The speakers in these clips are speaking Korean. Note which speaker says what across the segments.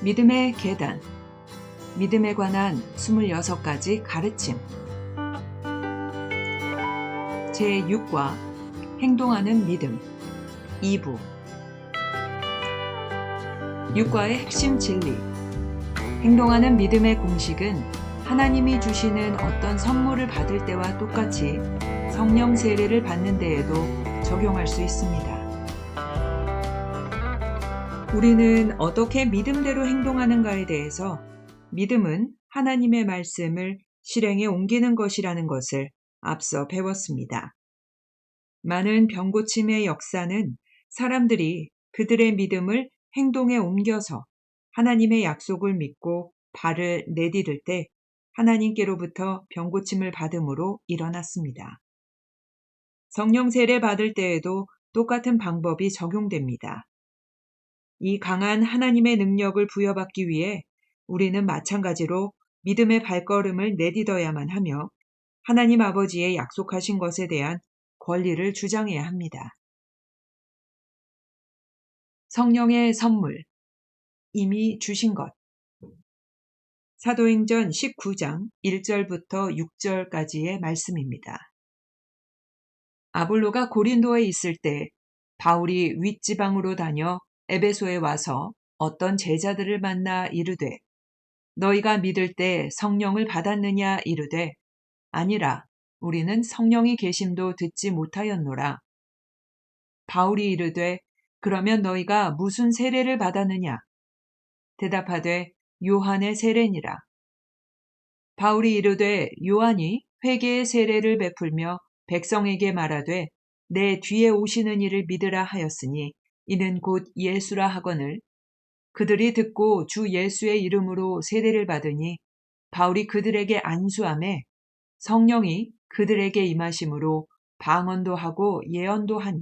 Speaker 1: 믿음의 계단, 믿음에 관한 26가지 가르침. 제6과 행동하는 믿음 2부. 6과의 핵심 진리. 행동하는 믿음의 공식은 하나님이 주시는 어떤 선물을 받을 때와 똑같이 성령 세례를 받는 데에도 적용할 수 있습니다. 우리는 어떻게 믿음대로 행동하는가에 대해서 믿음은 하나님의 말씀을 실행에 옮기는 것이라는 것을 앞서 배웠습니다. 많은 병고침의 역사는 사람들이 그들의 믿음을 행동에 옮겨서 하나님의 약속을 믿고 발을 내디딜 때 하나님께로부터 병고침을 받음으로 일어났습니다. 성령 세례 받을 때에도 똑같은 방법이 적용됩니다. 이 강한 하나님의 능력을 부여받기 위해 우리는 마찬가지로 믿음의 발걸음을 내딛어야만 하며 하나님 아버지의 약속하신 것에 대한 권리를 주장해야 합니다. 성령의 선물, 이미 주신 것. 사도행전 19장 1절부터 6절까지의 말씀입니다. 아볼로가 고린도에 있을 때 바울이 윗지방으로 다녀 에베소에 와서 어떤 제자들을 만나 이르되 너희가 믿을 때 성령을 받았느냐 이르되 아니라 우리는 성령이 계심도 듣지 못하였노라. 바울이 이르되 그러면 너희가 무슨 세례를 받았느냐? 대답하되 요한의 세례니라. 바울이 이르되 요한이 회개의 세례를 베풀며 백성에게 말하되 내 뒤에 오시는 이를 믿으라 하였으니 이는 곧 예수라 하거늘 그들이 듣고 주 예수의 이름으로 세례를 받으니 바울이 그들에게 안수하매 성령이 그들에게 임하심으로 방언도 하고 예언도 하니.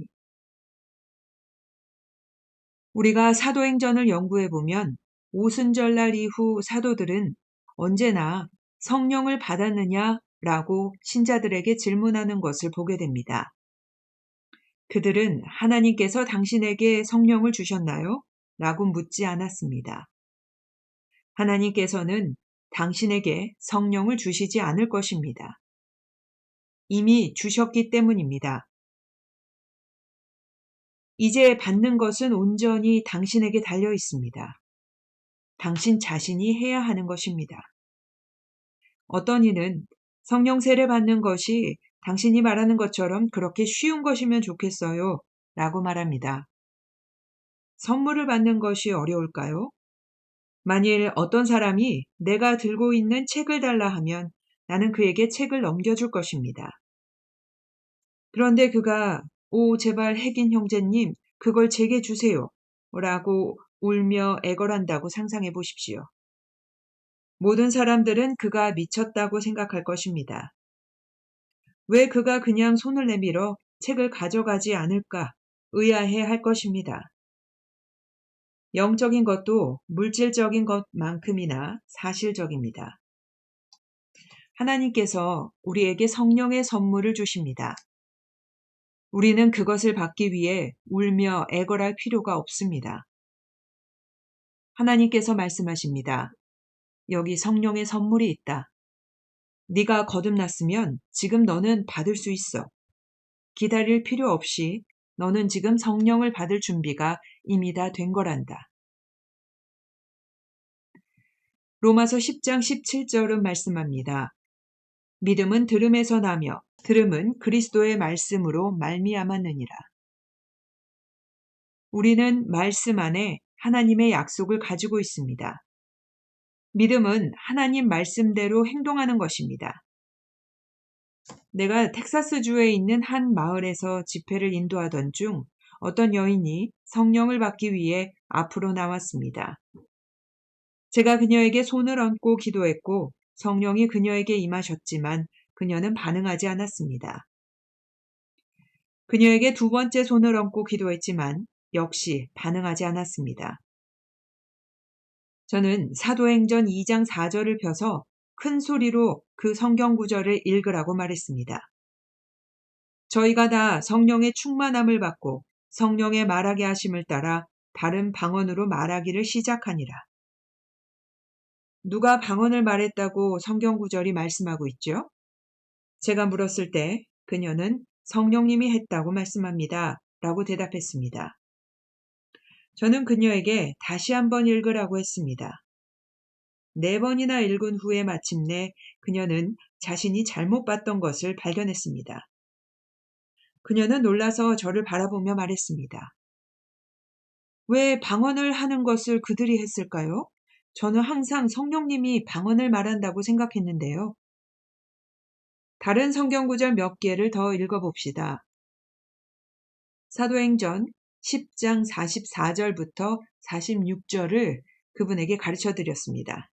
Speaker 1: 우리가 사도행전을 연구해 보면 오순절날 이후 사도들은 언제나 성령을 받았느냐라고 신자들에게 질문하는 것을 보게 됩니다. 그들은 하나님께서 당신에게 성령을 주셨나요? 라고 묻지 않았습니다. 하나님께서는 당신에게 성령을 주시지 않을 것입니다. 이미 주셨기 때문입니다. 이제 받는 것은 온전히 당신에게 달려 있습니다. 당신 자신이 해야 하는 것입니다. 어떤 이는 성령 세례 받는 것이 당신이 말하는 것처럼 그렇게 쉬운 것이면 좋겠어요 라고 말합니다. 선물을 받는 것이 어려울까요? 만일 어떤 사람이 내가 들고 있는 책을 달라 하면 나는 그에게 책을 넘겨줄 것입니다. 그런데 그가 오 제발 혜긴 형제님 그걸 제게 주세요 라고 울며 애걸한다고 상상해 보십시오. 모든 사람들은 그가 미쳤다고 생각할 것입니다. 왜 그가 그냥 손을 내밀어 책을 가져가지 않을까 의아해 할 것입니다. 영적인 것도 물질적인 것만큼이나 사실적입니다. 하나님께서 우리에게 성령의 선물을 주십니다. 우리는 그것을 받기 위해 울며 애걸할 필요가 없습니다. 하나님께서 말씀하십니다. 여기 성령의 선물이 있다. 네가 거듭났으면 지금 너는 받을 수 있어. 기다릴 필요 없이 너는 지금 성령을 받을 준비가 이미 다 된 거란다. 로마서 10장 17절은 말씀합니다. 믿음은 들음에서 나며 들음은 그리스도의 말씀으로 말미암았느니라. 우리는 말씀 안에 하나님의 약속을 가지고 있습니다. 믿음은 하나님 말씀대로 행동하는 것입니다. 내가 텍사스주에 있는 한 마을에서 집회를 인도하던 중 어떤 여인이 성령을 받기 위해 앞으로 나왔습니다. 제가 그녀에게 손을 얹고 기도했고 성령이 그녀에게 임하셨지만 그녀는 반응하지 않았습니다. 그녀에게 두 번째 손을 얹고 기도했지만 역시 반응하지 않았습니다. 저는 사도행전 2장 4절을 펴서 큰 소리로 그 성경 구절을 읽으라고 말했습니다. 저희가 다 성령의 충만함을 받고 성령의 말하게 하심을 따라 다른 방언으로 말하기를 시작하니라. 누가 방언을 말했다고 성경 구절이 말씀하고 있죠? 제가 물었을 때 그녀는 성령님이 했다고 말씀합니다. 라고 대답했습니다. 저는 그녀에게 다시 한번 읽으라고 했습니다. 4번이나 읽은 후에 마침내 그녀는 자신이 잘못 봤던 것을 발견했습니다. 그녀는 놀라서 저를 바라보며 말했습니다. 왜 방언을 하는 것을 그들이 했을까요? 저는 항상 성령님이 방언을 말한다고 생각했는데요. 다른 성경 구절 몇 개를 더 읽어봅시다. 사도행전 10장 44절부터 46절을 그분에게 가르쳐 드렸습니다.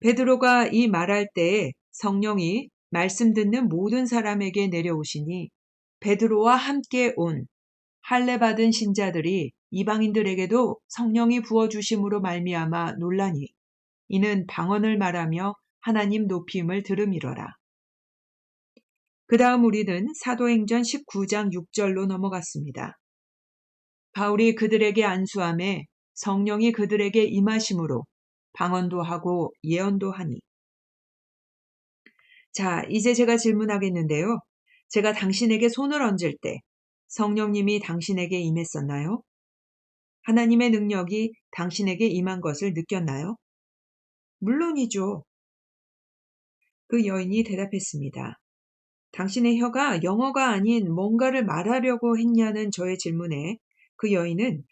Speaker 1: 베드로가 이 말할 때에 성령이 말씀 듣는 모든 사람에게 내려오시니 베드로와 함께 온 할례 받은 신자들이 이방인들에게도 성령이 부어주심으로 말미암아 놀라니 이는 방언을 말하며 하나님 높임을 들음이러라. 그 다음 우리는 사도행전 19장 6절로 넘어갔습니다. 바울이 그들에게 안수함에 성령이 그들에게 임하심으로 방언도 하고 예언도 하니. 자, 이제 제가 질문하겠는데요. 제가 당신에게 손을 얹을 때 성령님이 당신에게 임했었나요? 하나님의 능력이 당신에게 임한 것을 느꼈나요? 물론이죠. 그 여인이 대답했습니다. 당신의 혀가 영어가 아닌 뭔가를 말하려고 했냐는 저의 질문에 그 여인은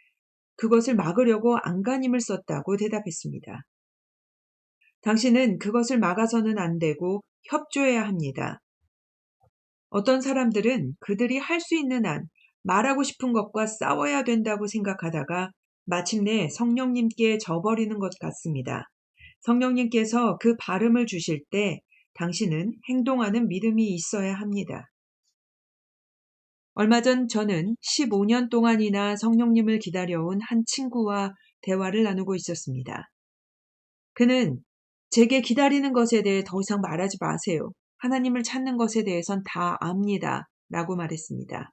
Speaker 1: 그것을 막으려고 안간힘을 썼다고 대답했습니다. 당신은 그것을 막아서는 안 되고 협조해야 합니다. 어떤 사람들은 그들이 할 수 있는 한 말하고 싶은 것과 싸워야 된다고 생각하다가 마침내 성령님께 져버리는 것 같습니다. 성령님께서 그 발음을 주실 때 당신은 행동하는 믿음이 있어야 합니다. 얼마 전 저는 15년 동안이나 성령님을 기다려온 한 친구와 대화를 나누고 있었습니다. 그는 제게 기다리는 것에 대해 더 이상 말하지 마세요. 하나님을 찾는 것에 대해선 다 압니다. 라고 말했습니다.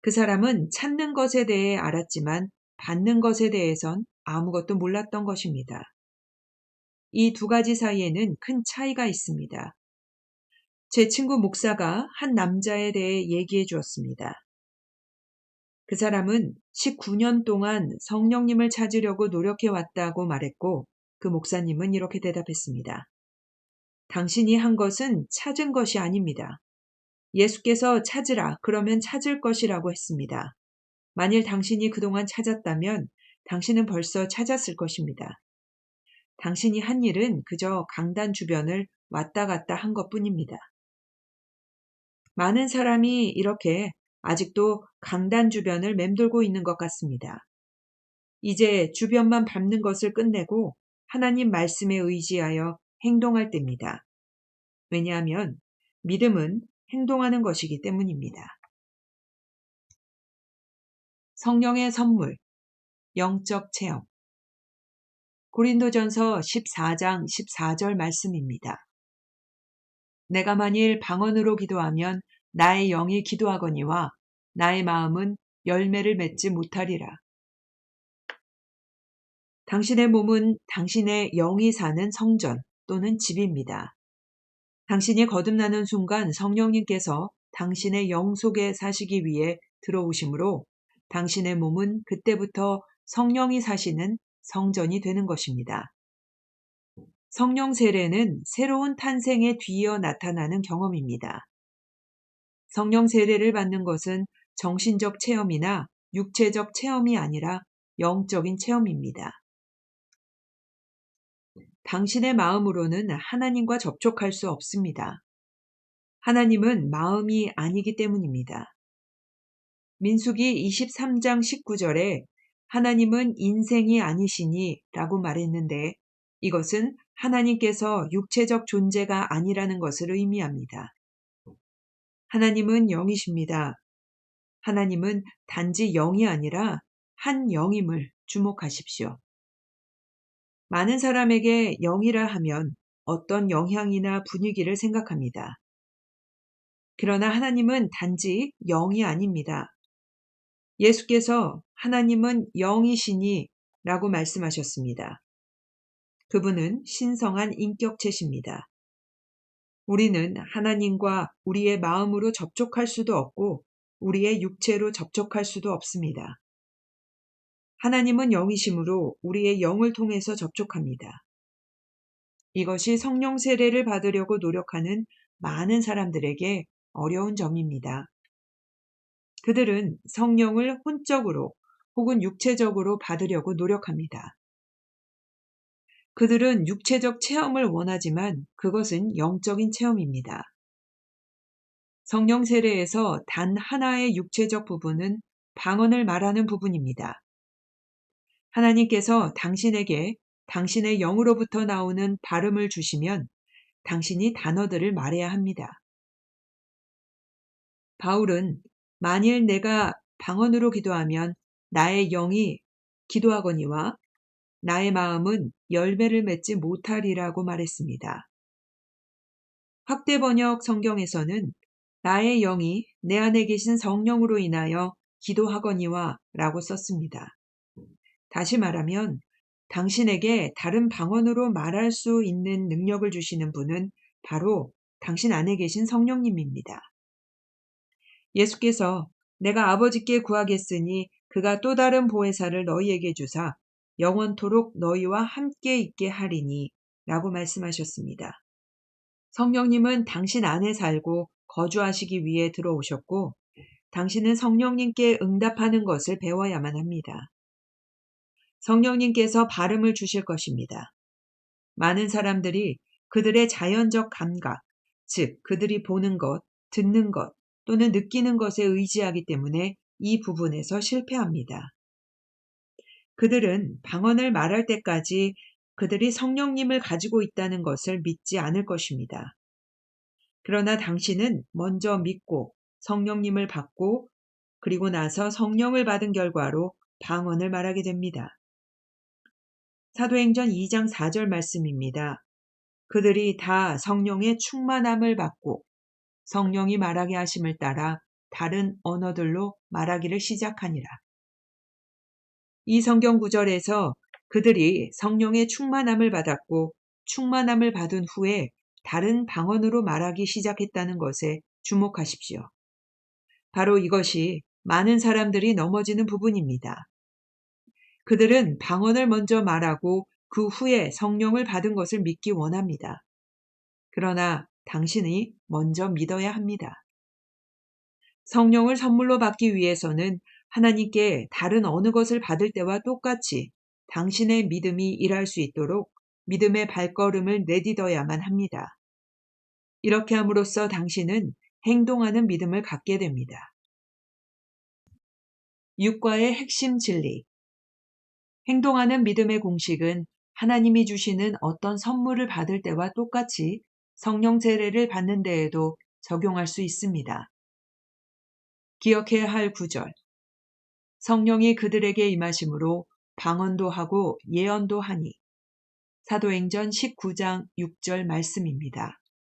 Speaker 1: 그 사람은 찾는 것에 대해 알았지만 받는 것에 대해선 아무것도 몰랐던 것입니다. 이 두 가지 사이에는 큰 차이가 있습니다. 제 친구 목사가 한 남자에 대해 얘기해 주었습니다. 그 사람은 19년 동안 성령님을 찾으려고 노력해 왔다고 말했고 그 목사님은 이렇게 대답했습니다. 당신이 한 것은 찾은 것이 아닙니다. 예수께서 찾으라 그러면 찾을 것이라고 했습니다. 만일 당신이 그동안 찾았다면 당신은 벌써 찾았을 것입니다. 당신이 한 일은 그저 강단 주변을 왔다 갔다 한 것뿐입니다. 많은 사람이 이렇게 아직도 강단 주변을 맴돌고 있는 것 같습니다. 이제 주변만 밟는 것을 끝내고 하나님 말씀에 의지하여 행동할 때입니다. 왜냐하면 믿음은 행동하는 것이기 때문입니다. 성령의 선물, 영적 체험. 고린도전서 14장 14절 말씀입니다. 내가 만일 방언으로 기도하면 나의 영이 기도하거니와 나의 마음은 열매를 맺지 못하리라. 당신의 몸은 당신의 영이 사는 성전 또는 집입니다. 당신이 거듭나는 순간 성령님께서 당신의 영 속에 사시기 위해 들어오시므로 당신의 몸은 그때부터 성령이 사시는 성전이 되는 것입니다. 성령 세례는 새로운 탄생에 뒤이어 나타나는 경험입니다. 성령 세례를 받는 것은 정신적 체험이나 육체적 체험이 아니라 영적인 체험입니다. 당신의 마음으로는 하나님과 접촉할 수 없습니다. 하나님은 마음이 아니기 때문입니다. 민수기 23장 19절에 하나님은 인생이 아니시니 라고 말했는데 이것은 하나님께서 육체적 존재가 아니라는 것을 의미합니다. 하나님은 영이십니다. 하나님은 단지 영이 아니라 한 영임을 주목하십시오. 많은 사람에게 영이라 하면 어떤 영향이나 분위기를 생각합니다. 그러나 하나님은 단지 영이 아닙니다. 예수께서 하나님은 영이시니 라고 말씀하셨습니다. 그분은 신성한 인격체십니다. 우리는 하나님과 우리의 마음으로 접촉할 수도 없고 우리의 육체로 접촉할 수도 없습니다. 하나님은 영이시므로 우리의 영을 통해서 접촉합니다. 이것이 성령 세례를 받으려고 노력하는 많은 사람들에게 어려운 점입니다. 그들은 성령을 혼적으로 혹은 육체적으로 받으려고 노력합니다. 그들은 육체적 체험을 원하지만 그것은 영적인 체험입니다. 성령 세례에서 단 하나의 육체적 부분은 방언을 말하는 부분입니다. 하나님께서 당신에게 당신의 영으로부터 나오는 발음을 주시면 당신이 단어들을 말해야 합니다. 바울은 만일 내가 방언으로 기도하면 나의 영이 기도하거니와 나의 마음은 열매를 맺지 못하리라고 말했습니다. 확대 번역 성경에서는 나의 영이 내 안에 계신 성령으로 인하여 기도하거니와 라고 썼습니다. 다시 말하면 당신에게 다른 방언으로 말할 수 있는 능력을 주시는 분은 바로 당신 안에 계신 성령님입니다. 예수께서 내가 아버지께 구하겠으니 그가 또 다른 보혜사를 너희에게 주사 영원토록 너희와 함께 있게 하리니 라고 말씀하셨습니다. 성령님은 당신 안에 살고 거주하시기 위해 들어오셨고 당신은 성령님께 응답하는 것을 배워야만 합니다. 성령님께서 발음을 주실 것입니다. 많은 사람들이 그들의 자연적 감각, 즉 그들이 보는 것, 듣는 것 또는 느끼는 것에 의지하기 때문에 이 부분에서 실패합니다. 그들은 방언을 말할 때까지 그들이 성령님을 가지고 있다는 것을 믿지 않을 것입니다. 그러나 당신은 먼저 믿고 성령님을 받고 그리고 나서 성령을 받은 결과로 방언을 말하게 됩니다. 사도행전 2장 4절 말씀입니다. 그들이 다 성령의 충만함을 받고 성령이 말하게 하심을 따라 다른 언어들로 말하기를 시작하니라. 이 성경 구절에서 그들이 성령의 충만함을 받았고 충만함을 받은 후에 다른 방언으로 말하기 시작했다는 것에 주목하십시오. 바로 이것이 많은 사람들이 넘어지는 부분입니다. 그들은 방언을 먼저 말하고 그 후에 성령을 받은 것을 믿기 원합니다. 그러나 당신이 먼저 믿어야 합니다. 성령을 선물로 받기 위해서는 하나님께 다른 어느 것을 받을 때와 똑같이 당신의 믿음이 일할 수 있도록 믿음의 발걸음을 내딛어야만 합니다. 이렇게 함으로써 당신은 행동하는 믿음을 갖게 됩니다. 육과의 핵심 진리. 행동하는 믿음의 공식은 하나님이 주시는 어떤 선물을 받을 때와 똑같이 성령 세례를 받는 데에도 적용할 수 있습니다. 기억해야 할 구절. 성령이 그들에게 임하심으로 방언도 하고 예언도 하니. 사도행전 19장 6절 말씀입니다.